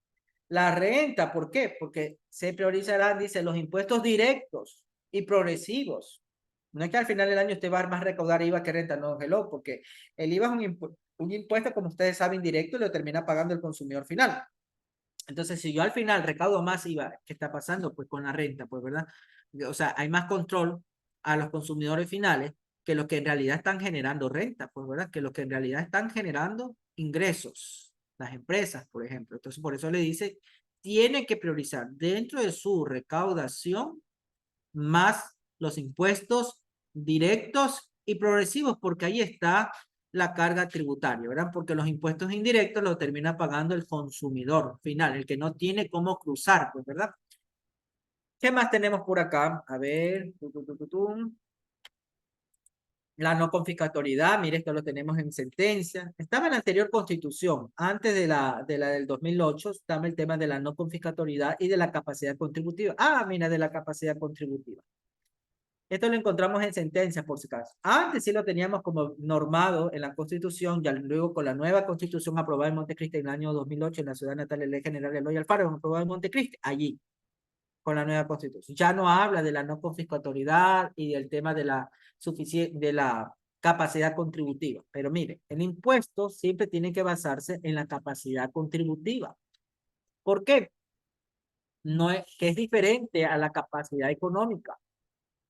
La renta, ¿por qué? Porque se priorizarán, dice, los impuestos directos y progresivos. No es que al final del año usted va a más recaudar IVA que renta, no, hello, porque el IVA es un impuesto, como ustedes saben, directo y lo termina pagando el consumidor final. Entonces, si yo al final recaudo más IVA, ¿qué está pasando? Pues con la renta, pues, ¿verdad? O sea, hay más control a los consumidores finales que los que en realidad están generando renta, pues, ¿verdad? Que los que en realidad están generando ingresos, las empresas, por ejemplo. Entonces, por eso le dice, tiene que priorizar dentro de su recaudación más los impuestos directos y progresivos porque ahí está la carga tributaria, ¿verdad? Porque los impuestos indirectos los termina pagando el consumidor final, el que no tiene cómo cruzar, pues, ¿verdad? ¿Qué más tenemos por acá? A ver. La no confiscatoriedad, mire, esto lo tenemos en sentencia. Estaba en la anterior constitución, antes de la del 2008, estaba el tema de la no confiscatoriedad y de la capacidad contributiva. Ah, mira, de la capacidad contributiva. Esto lo encontramos en sentencia, por si acaso. Antes sí lo teníamos como normado en la Constitución, ya luego con la nueva Constitución aprobada en Montecristi en el año 2008 en la ciudad natal de Ley General de Eloy Alfaro, aprobada en Montecristi, allí, con la nueva Constitución. Ya no habla de la no confiscatoriedad y del tema de la capacidad contributiva. Pero mire, el impuesto siempre tiene que basarse en la capacidad contributiva. ¿Por qué? No es, que es diferente a la capacidad económica.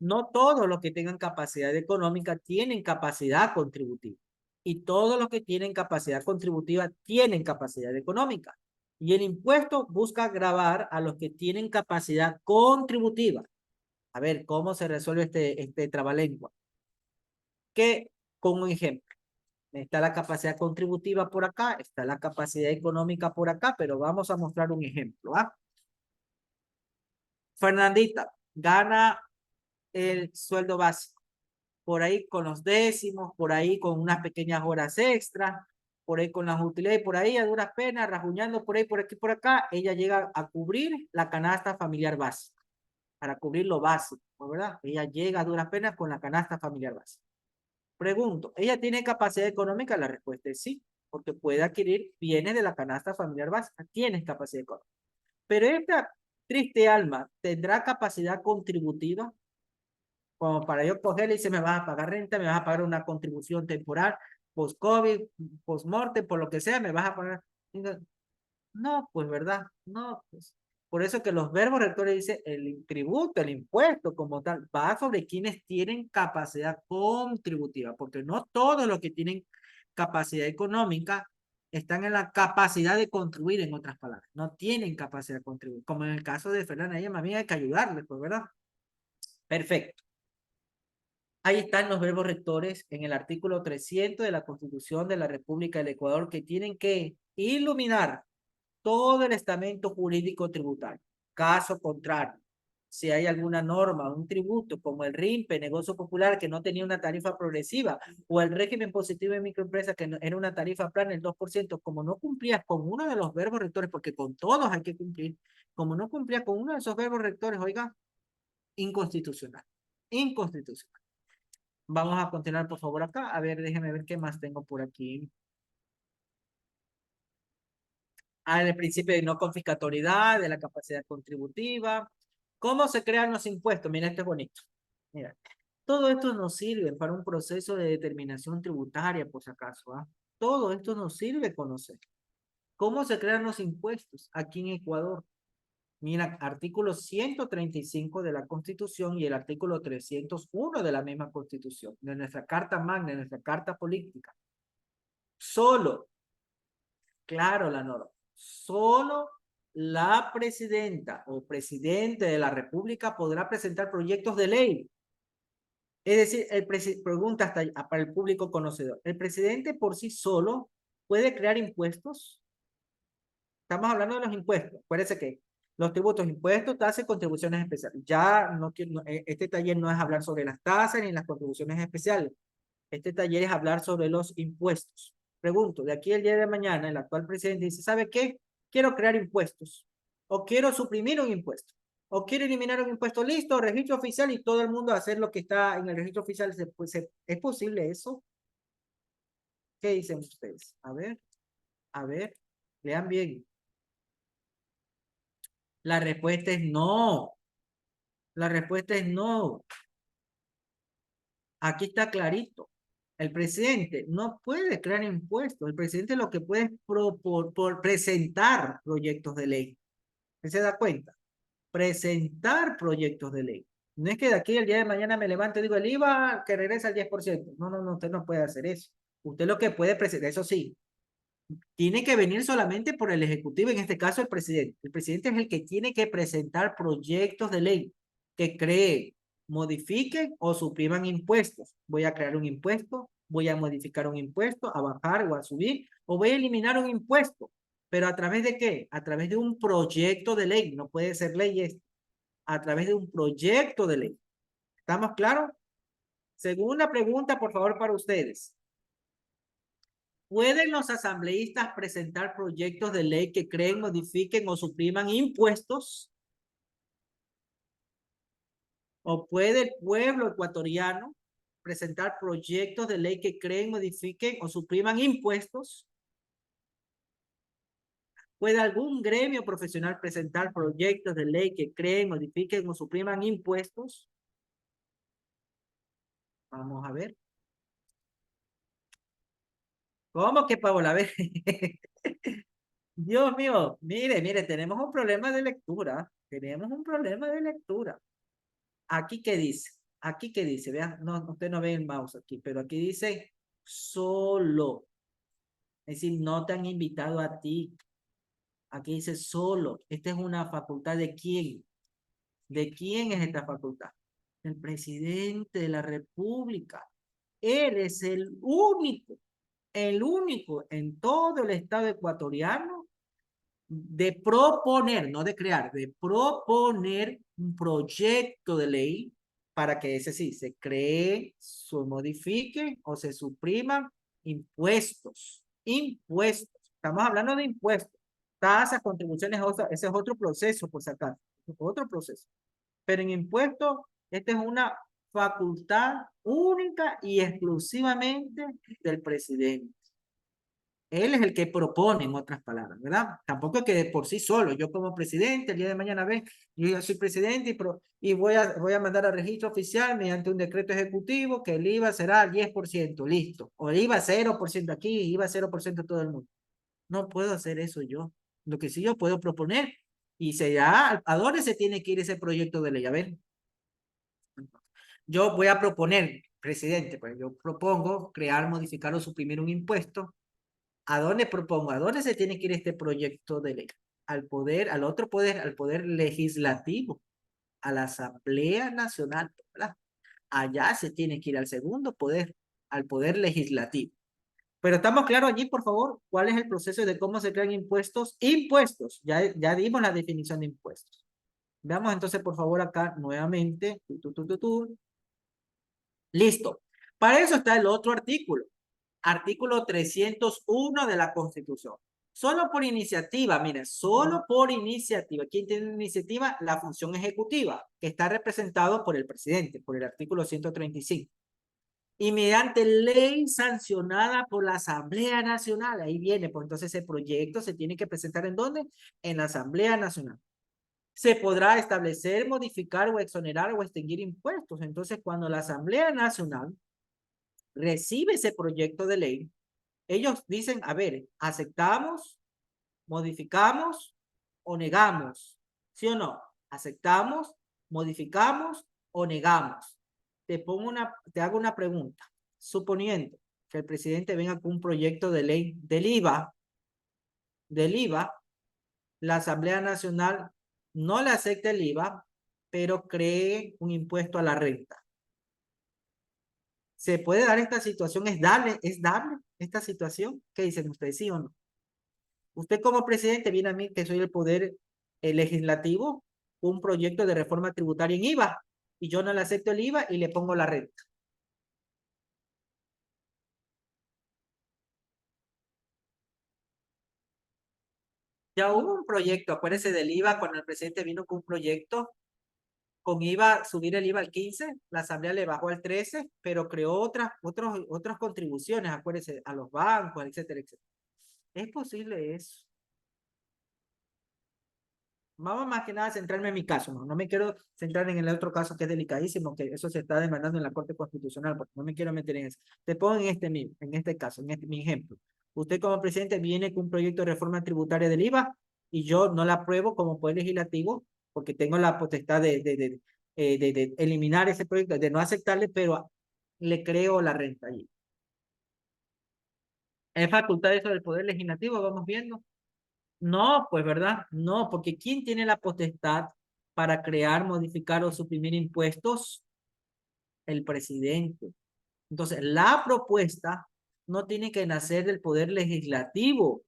No todos los que tengan capacidad económica tienen capacidad contributiva. Y todos los que tienen capacidad contributiva tienen capacidad económica. Y el impuesto busca gravar a los que tienen capacidad contributiva. A ver, ¿cómo se resuelve este trabalengua? Que, con un ejemplo, está la capacidad contributiva por acá, está la capacidad económica por acá, pero vamos a mostrar un ejemplo. ¿Ah? Fernandita gana el sueldo básico, por ahí con los décimos, por ahí con unas pequeñas horas extras, por ahí con las utilidades, por ahí a duras penas, rajuñando por ahí, por aquí, por acá, ella llega a cubrir la canasta familiar básica, para cubrir lo básico, ¿verdad? Ella llega a duras penas con la canasta familiar básica. Pregunto, ¿ella tiene capacidad económica? La respuesta es sí, porque puede adquirir bienes de la canasta familiar básica, tiene capacidad económica. Pero esta triste alma, ¿tendrá capacidad contributiva? Como para yo cogerle y se me vas a pagar renta, me vas a pagar una contribución temporal, post-COVID, post-morte, por lo que sea, me vas a pagar. No, pues, ¿verdad? No, pues. Por eso que los verbos rectores dice el tributo, el impuesto como tal, va sobre quienes tienen capacidad contributiva, porque no todos los que tienen capacidad económica están en la capacidad de contribuir, en otras palabras, no tienen capacidad de contribuir, como en el caso de Fernanda, ella más bien hay que ayudarle, pues, ¿verdad? Perfecto. Ahí están los verbos rectores en el artículo 300 de la Constitución de la República del Ecuador que tienen que iluminar todo el estamento jurídico tributario. Caso contrario, si hay alguna norma, un tributo como el RIMPE, negocio popular, que no tenía una tarifa progresiva, o el régimen positivo de microempresa, que era una tarifa plana, el 2%, como no cumplías con uno de los verbos rectores, porque con todos hay que cumplir, como no cumplías con uno de esos verbos rectores, oiga, inconstitucional. Inconstitucional. Vamos a continuar, por favor, acá. A ver, déjeme ver qué más tengo por aquí. Ah, el principio de no confiscatoriedad, de la capacidad contributiva. ¿Cómo se crean los impuestos? Mira, esto es bonito. Mira, todo esto nos sirve para un proceso de determinación tributaria, por si acaso. ¿Ah? Todo esto nos sirve conocer. ¿Cómo se crean los impuestos aquí en Ecuador? Mira, artículo 135 de la Constitución y el artículo 301 de la misma Constitución, de nuestra Carta Magna, de nuestra Carta Política. Solo, claro la norma, solo la presidenta o presidente de la República podrá presentar proyectos de ley. Es decir, pregunta hasta para el público conocedor. ¿El presidente por sí solo puede crear impuestos? Estamos hablando de los impuestos. Acuérdense que los tributos, impuestos, tasas y contribuciones especiales. Ya no quiero, este taller no es hablar sobre las tasas ni las contribuciones especiales. Este taller es hablar sobre los impuestos. Pregunto, de aquí al día de mañana, el actual presidente dice, ¿sabe qué? Quiero crear impuestos. O quiero suprimir un impuesto. O quiero eliminar un impuesto. Listo, registro oficial y todo el mundo hacer lo que está en el registro oficial. ¿Es posible eso? ¿Qué dicen ustedes? A ver, lean bien. La respuesta es no. La respuesta es no. Aquí está clarito. El presidente no puede crear impuestos. El presidente lo que puede es presentar proyectos de ley. ¿Usted se da cuenta? Presentar proyectos de ley. No es que de aquí el día de mañana me levante y digo el IVA que regresa al 10%. No, no, no, usted no puede hacer eso. Usted lo que puede presentar, eso sí, tiene que venir solamente por el Ejecutivo, en este caso el presidente. El presidente es el que tiene que presentar proyectos de ley que cree modifiquen o supriman impuestos. Voy a crear un impuesto, voy a modificar un impuesto, a bajar o a subir, o voy a eliminar un impuesto. ¿Pero a través de qué? A través de un proyecto de ley. No puede ser ley esto. A través de un proyecto de ley. ¿Estamos claros? Segunda pregunta, por favor, para ustedes. ¿Pueden los asambleístas presentar proyectos de ley que creen, modifiquen o supriman impuestos? ¿O puede el pueblo ecuatoriano presentar proyectos de ley que creen, modifiquen o supriman impuestos? ¿Puede algún gremio profesional presentar proyectos de ley que creen, modifiquen o supriman impuestos? Vamos a ver. ¿Cómo que, Paola? A ver. Dios mío, mire, tenemos un problema de lectura. Tenemos un problema de lectura. Aquí qué dice, aquí qué dice, vean, no, usted no ve el mouse aquí, pero aquí dice solo. Es decir, no te han invitado a ti. Aquí dice solo. Esta es una facultad de quién. ¿De quién es esta facultad? El presidente de la República. Él es el único en todo el estado ecuatoriano de proponer, no de crear, de proponer un proyecto de ley para que ese sí se cree, se modifique o se supriman impuestos. Impuestos. Estamos hablando de impuestos. Tasas, contribuciones, ese es otro proceso, por sacar. Otro proceso. Pero en impuestos, esta es una facultad única y exclusivamente del presidente. Él es el que propone, en otras palabras, ¿verdad? Tampoco es que de por sí solo, yo como presidente, el día de mañana ven, yo ya soy presidente y voy a mandar a registro oficial mediante un decreto ejecutivo que el IVA será al 10%, listo. O el IVA 0% aquí, IVA 0% todo el mundo. No puedo hacer eso yo. Lo que sí yo puedo proponer y será, ¿a dónde se tiene que ir ese proyecto de ley? A ver, yo voy a proponer, presidente, pues yo propongo crear, modificar o suprimir un impuesto. ¿A dónde propongo? ¿A dónde se tiene que ir este proyecto de ley? Al poder, al otro poder, al poder legislativo, a la Asamblea Nacional, ¿verdad? Allá se tiene que ir al segundo poder, al poder legislativo. Pero estamos claros allí, por favor, cuál es el proceso de cómo se crean impuestos. Impuestos, ya dimos la definición de impuestos. Veamos entonces, por favor, acá nuevamente. Listo. Para eso está el otro artículo. Artículo 301 de la Constitución. Solo por iniciativa, miren, solo por iniciativa. ¿Quién tiene iniciativa? La función ejecutiva, que está representado por el presidente, por el artículo 135. Y mediante ley sancionada por la Asamblea Nacional. Ahí viene, pues entonces ese proyecto se tiene que presentar ¿en dónde? En la Asamblea Nacional. Se podrá establecer, modificar o exonerar o extinguir impuestos. Entonces, cuando la Asamblea Nacional recibe ese proyecto de ley, ellos dicen, a ver, ¿aceptamos, modificamos o negamos? ¿Sí o no? ¿Aceptamos, modificamos o negamos? Te hago una pregunta. Suponiendo que el presidente venga con un proyecto de ley del IVA, la Asamblea Nacional no le acepta el IVA, pero cree un impuesto a la renta. ¿Se puede dar esta situación? ¿Es dable esta situación? ¿Qué dicen ustedes, sí o no? Usted como presidente viene a mí, que soy el poder legislativo, un proyecto de reforma tributaria en IVA, y yo no le acepto el IVA y le pongo la renta. Ya hubo un proyecto, acuérdense del IVA, cuando el presidente vino con un proyecto con IVA, subir el IVA al 15, la Asamblea le bajó al 13, pero creó otras contribuciones, acuérdense, a los bancos, etcétera, etcétera. ¿Es posible eso? Vamos más que nada a centrarme en mi caso, no me quiero centrar en el otro caso que es delicadísimo, que eso se está demandando en la Corte Constitucional, porque no me quiero meter en eso. Te pongo en este caso, mi ejemplo. Usted como presidente viene con un proyecto de reforma tributaria del IVA y yo no la apruebo como poder legislativo porque tengo la potestad de eliminar ese proyecto, de no aceptarle, pero le creo la renta allí. ¿Es facultad eso del poder legislativo? Vamos viendo. No, pues verdad, no, porque ¿quién tiene la potestad para crear, modificar o suprimir impuestos? el presidente. Entonces, la propuesta no tiene que nacer del poder legislativo.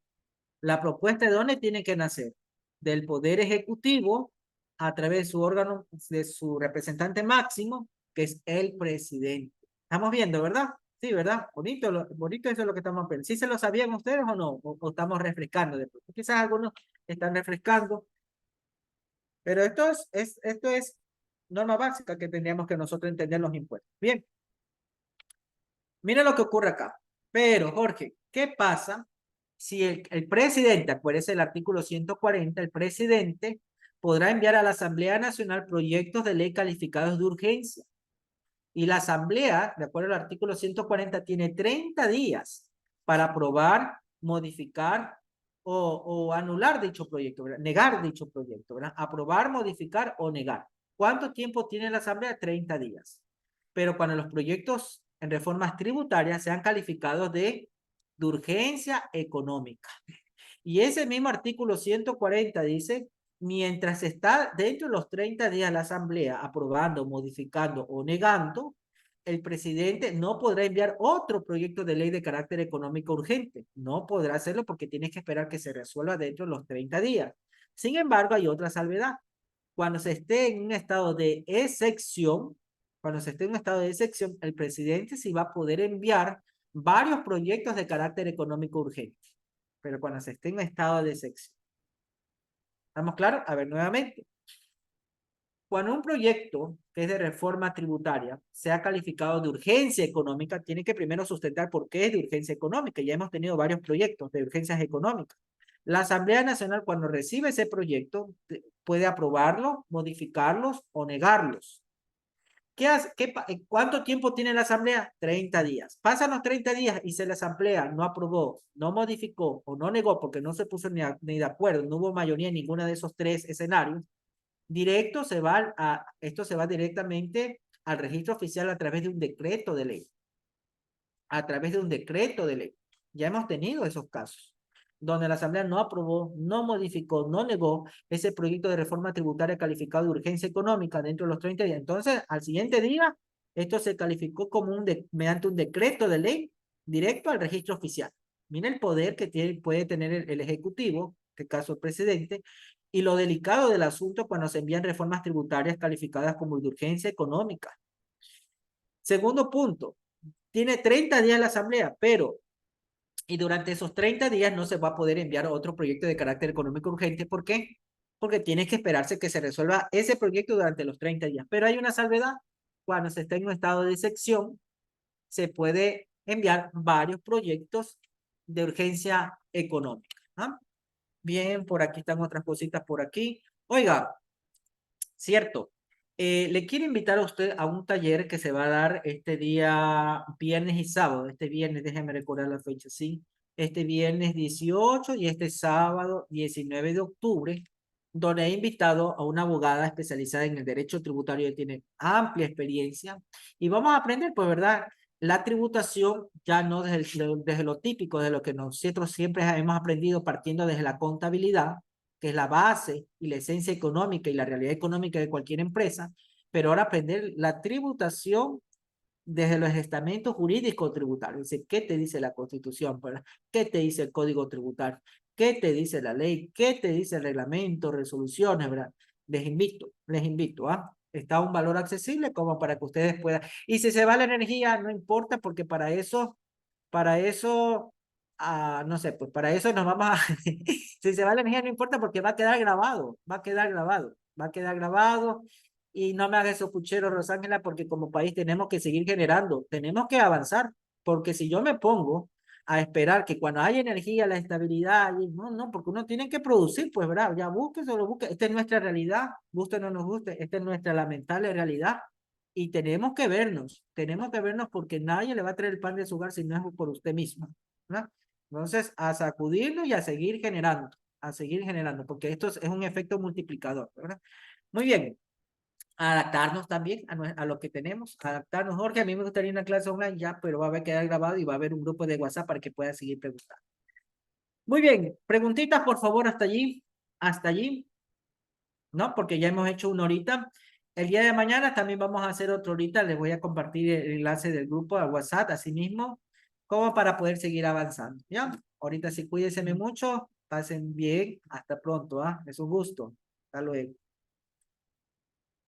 La propuesta de dónde tiene que nacer? Del poder ejecutivo a través de su órgano, de su representante máximo, que es el presidente. Estamos viendo, ¿verdad? Sí, ¿verdad? Bonito, bonito eso es lo que estamos viendo. ¿Sí se lo sabían ustedes o no? ¿O estamos refrescando después? Quizás algunos están refrescando, pero esto es norma básica que tendríamos que nosotros entender los impuestos. Bien, mira lo que ocurre acá. Pero, Jorge, ¿qué pasa si el presidente, acuérdese el artículo 140, el presidente podrá enviar a la Asamblea Nacional proyectos de ley calificados de urgencia? Y la Asamblea, de acuerdo al artículo 140, tiene 30 días para aprobar, modificar o anular dicho proyecto, ¿verdad? Negar dicho proyecto, ¿verdad? Aprobar, modificar o negar. ¿Cuánto tiempo tiene la Asamblea? 30 días. Pero cuando los proyectos en reformas tributarias sean calificados de urgencia económica. Y ese mismo artículo 140 dice, mientras está dentro de los 30 días la Asamblea aprobando, modificando o negando, el presidente no podrá enviar otro proyecto de ley de carácter económico urgente. No podrá hacerlo porque tiene que esperar que se resuelva dentro de los 30 días. Sin embargo, hay otra salvedad. Cuando se esté en un estado de excepción, cuando se esté en un estado de excepción, el presidente sí va a poder enviar varios proyectos de carácter económico urgente, pero cuando se esté en estado de excepción. ¿Estamos claros? A ver, nuevamente. Cuando un proyecto que es de reforma tributaria sea calificado de urgencia económica, tiene que primero sustentar por qué es de urgencia económica. Ya hemos tenido varios proyectos de urgencias económicas. La Asamblea Nacional, cuando recibe ese proyecto, puede aprobarlo, modificarlos o negarlos. ¿Cuánto tiempo tiene la Asamblea? 30 días. Pasan los 30 días y se la Asamblea no aprobó, no modificó o no negó porque no se puso ni de acuerdo, no hubo mayoría en ninguno de esos tres escenarios. Esto se va directamente al registro oficial a través de un decreto de ley. A través de un decreto de ley. Ya hemos tenido esos casos, donde la Asamblea no aprobó, no modificó, no negó ese proyecto de reforma tributaria calificado de urgencia económica dentro de los 30 días. Entonces, al siguiente día, esto se calificó como mediante un decreto de ley directo al registro oficial. Mira el poder que puede tener el Ejecutivo, en este caso el presidente, y lo delicado del asunto cuando se envían reformas tributarias calificadas como de urgencia económica. Segundo punto, tiene 30 días la Asamblea, pero y durante esos 30 días no se va a poder enviar otro proyecto de carácter económico urgente. ¿Por qué? Porque tiene que esperarse que se resuelva ese proyecto durante los 30 días. Pero hay una salvedad. Cuando se está en un estado de excepción, se puede enviar varios proyectos de urgencia económica. ¿Ah? Bien, por aquí están otras cositas por aquí. Oiga, cierto. Le quiero invitar a usted a un taller que se va a dar este día viernes y sábado. Este viernes, déjeme recordar la fecha, sí. Este viernes 18 y este sábado 19 de octubre, donde he invitado a una abogada especializada en el derecho tributario que tiene amplia experiencia. Y vamos a aprender, pues, ¿verdad? La tributación ya no desde lo típico, de lo que nosotros siempre hemos aprendido partiendo desde la contabilidad, que es la base y la esencia económica y la realidad económica de cualquier empresa, pero ahora aprender la tributación desde los estamentos jurídicos tributarios. Es decir, ¿qué te dice la Constitución? ¿Verdad? ¿Qué te dice el Código Tributario? ¿Qué te dice la ley? ¿Qué te dice el reglamento, resoluciones? ¿Verdad? Les invito, ¿ah? Está a un valor accesible como para que ustedes puedan. Y si se va la energía, no importa, porque para eso, no sé, pues para eso nos vamos a, si se va la energía no importa porque va a quedar grabado, va a quedar grabado, va a quedar grabado y no me hagas esos pucheros, Rosángela, porque como país tenemos que seguir generando, tenemos que avanzar, porque si yo me pongo a esperar que cuando haya energía, la estabilidad, no, porque uno tiene que producir, pues, ¿verdad? Ya busque, solo busque, esta es nuestra realidad, guste o no nos guste, esta es nuestra lamentable realidad. Y tenemos que vernos porque nadie le va a traer el pan de su hogar si no es por usted mismo, ¿no? Entonces, a sacudirlo y a seguir generando, porque esto es un efecto multiplicador, ¿verdad? Muy bien, adaptarnos también a lo que tenemos, adaptarnos. Jorge, a mí me gustaría una clase online ya, pero va a quedar grabado y va a haber un grupo de WhatsApp para que pueda seguir preguntando. Muy bien, preguntitas por favor hasta allí, ¿no? Porque ya hemos hecho una horita. El día de mañana también vamos a hacer otro ahorita, les voy a compartir el enlace del grupo a WhatsApp, así mismo, como para poder seguir avanzando, ¿ya? Ahorita sí, cuídense mucho, pasen bien, hasta pronto, ¿ah? Es un gusto. Hasta luego.